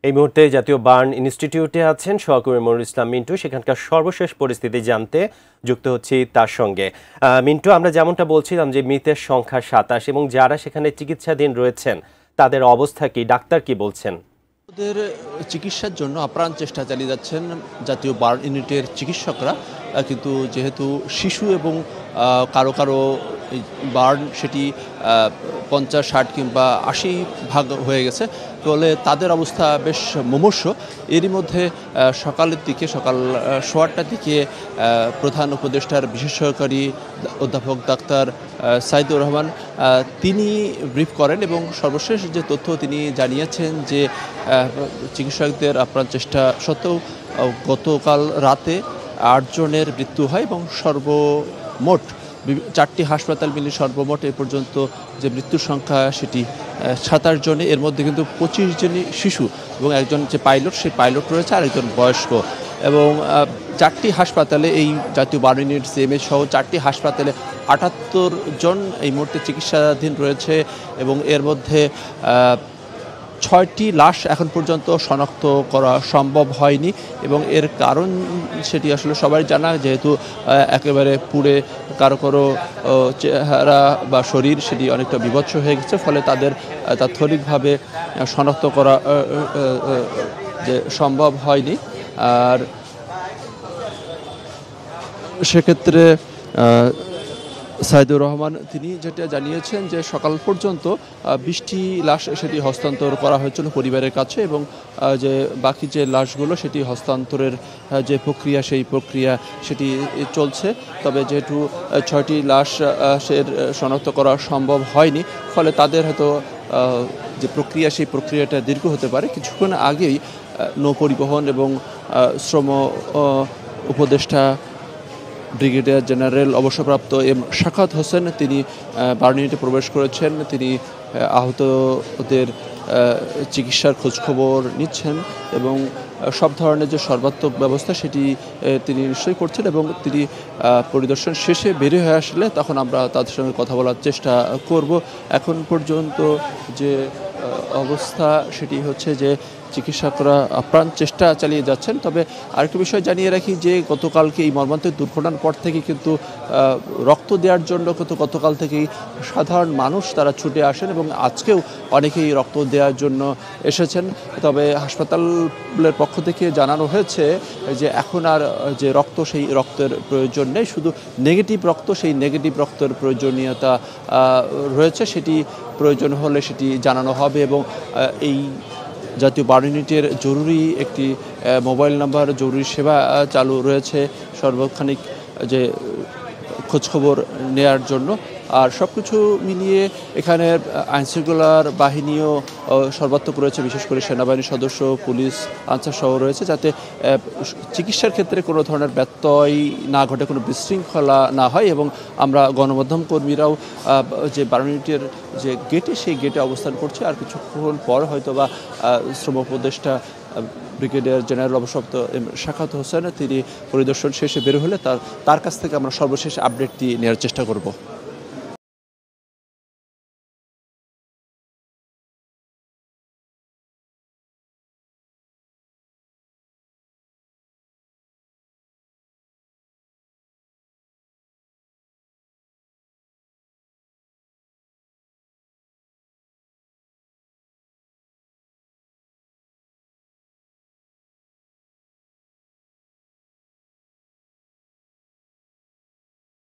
এই মুহূর্তে জাতীয় বার্ন ইনস্টিটিউটে আছেন সহকর্মী মনিরুল ইসলাম মিন্টু। সেখানকার সর্বশেষ পরিস্থিতি জানতে যুক্ত হচ্ছি তার সঙ্গে। মিন্টু, আমরা যেমনটা বলছিলাম যে মৃতের সংখ্যা ২৭ এবং যারা সেখানে চিকিৎসাধীন রয়েছেন তাদের অবস্থা কি, ডাক্তার কি বলছেন? ওদের চিকিৎসার জন্য আপ্রাণ চেষ্টা চালিয়ে যাচ্ছেন জাতীয় বার্ন ইউনিটের চিকিৎসকরা। কিন্তু যেহেতু শিশু এবং কারো কারো বার্ন সেটি ৫০, ৬০ কিংবা ৮০ ভাগ হয়ে গেছে, ফলে তাদের অবস্থা বেশ মুমূর্ষু। এরই মধ্যে সকালের দিকে সকাল ৮:১০টার দিকে প্রধান উপদেষ্টার বিশেষ সহকারী অধ্যাপক ডাক্তার সাইদুর রহমান তিনি ব্রিফ করেন এবং সর্বশেষ যে তথ্য তিনি জানিয়েছেন যে চিকিৎসকদের আপ্রাণ চেষ্টা সত্ত্বেও গতকাল রাতে ৮ জনের মৃত্যু হয় এবং সর্বমোট ৪টি হাসপাতাল মিলিয়ে সর্বমোট এ পর্যন্ত যে মৃত্যুর সংখ্যা সেটি ২৭ জনে। এর মধ্যে কিন্তু ২৫ জনই শিশু এবং একজন যে পাইলট সেই পাইলট রয়েছে আর একজন বয়স্ক। এবং ৪টি হাসপাতালে এই জাতীয় বার্ন ইউনিট সিএমএইচ সহ ৪টি হাসপাতালে ৭৮ জন এই মুহূর্তে চিকিৎসাধীন রয়েছে এবং এর মধ্যে ৬টি লাশ এখন পর্যন্ত শনাক্ত করা সম্ভব হয়নি এবং এর কারণ সেটি আসলে সবাই জানা, যেহেতু একেবারে পুড়ে কারো কারো চেহারা বা শরীর সেটি অনেকটা বিভৎস হয়ে গেছে, ফলে তাদের তাৎক্ষণিকভাবে শনাক্ত করা যে সম্ভব হয়নি। আর সেক্ষেত্রে সাইদুর রহমান তিনি যেটা জানিয়েছেন যে সকাল পর্যন্ত ২০টি লাশ সেটি হস্তান্তর করা হয়েছিল পরিবারের কাছে এবং যে বাকি যে লাশগুলো সেটি হস্তান্তরের যে প্রক্রিয়া সেই প্রক্রিয়া সেটি চলছে। তবে যেহেতু ৬টি লাশ শনাক্ত করা সম্ভব হয়নি, ফলে তাদের হয়তো যে প্রক্রিয়া সেই প্রক্রিয়াটা দীর্ঘ হতে পারে। কিছুক্ষণ আগেই নৌপরিবহন এবং শ্রম উপদেষ্টা ব্রিগেডিয়ার জেনারেল অবসরপ্রাপ্ত এম শাখাওয়াত হোসেন তিনি বার্ন ইউনিটে প্রবেশ করেছেন। তিনি আহতদের চিকিৎসার খোঁজখবর নিচ্ছেন এবং সব ধরনের যে সর্বাত্মক ব্যবস্থা সেটি তিনি নিশ্চয়ই করছেন এবং তিনি পরিদর্শন শেষে বেরিয়ে হয়ে আসলে তখন আমরা তাদের সঙ্গে কথা বলার চেষ্টা করব। এখন পর্যন্ত যে অবস্থা সেটি হচ্ছে যে চিকিৎসকরা আপ্রাণ চেষ্টা চালিয়ে যাচ্ছেন। তবে আরেকটি বিষয় জানিয়ে রাখি যে গতকালকে এই মর্মান্তিক দুর্ঘটনার পর থেকে কিন্তু রক্ত দেওয়ার জন্য কিন্তু গতকাল থেকেই সাধারণ মানুষ তারা ছুটে আসেন এবং আজকেও অনেকেই রক্ত দেওয়ার জন্য এসেছেন। তবে হাসপাতালের পক্ষ থেকে জানানো হয়েছে যে এখন আর যে রক্ত সেই রক্তের প্রয়োজন নেই, শুধু নেগেটিভ রক্ত, সেই নেগেটিভ রক্তের প্রয়োজনীয়তা রয়েছে, সেটি প্রয়োজন হলে সেটি জানানো হবে। এবং এই জাতীয় বার্ন ইউনিটের জরুরি একটি মোবাইল নাম্বার জরুরি সেবা চালু রয়েছে সর্বক্ষণিক যে খোঁজখবর নেয়ার জন্য। আর সব কিছু মিলিয়ে এখানে আইনশৃঙ্খলার বাহিনীও সর্বাত্মক রয়েছে, বিশেষ করে সেনাবাহিনীর সদস্য, পুলিশ, আনসার সহ রয়েছে, যাতে চিকিৎসার ক্ষেত্রে কোনো ধরনের ব্যত্যয় না ঘটে, কোনো বিশৃঙ্খলা না হয়। এবং আমরা গণমাধ্যম কর্মীরাও যে বার্ন ইউনিটের যে গেটে সেই গেটে অবস্থান করছি। আর কিছুক্ষণ পর হয়তো বা শ্রম উপদেষ্টা ব্রিগেডিয়ার জেনারেল অবসরপ্রাপ্ত এম শাখাওয়াত হোসেন তিনি পরিদর্শন শেষে বের হলে তার কাছ থেকে আমরা সর্বশেষ আপডেটটি নেওয়ার চেষ্টা করব।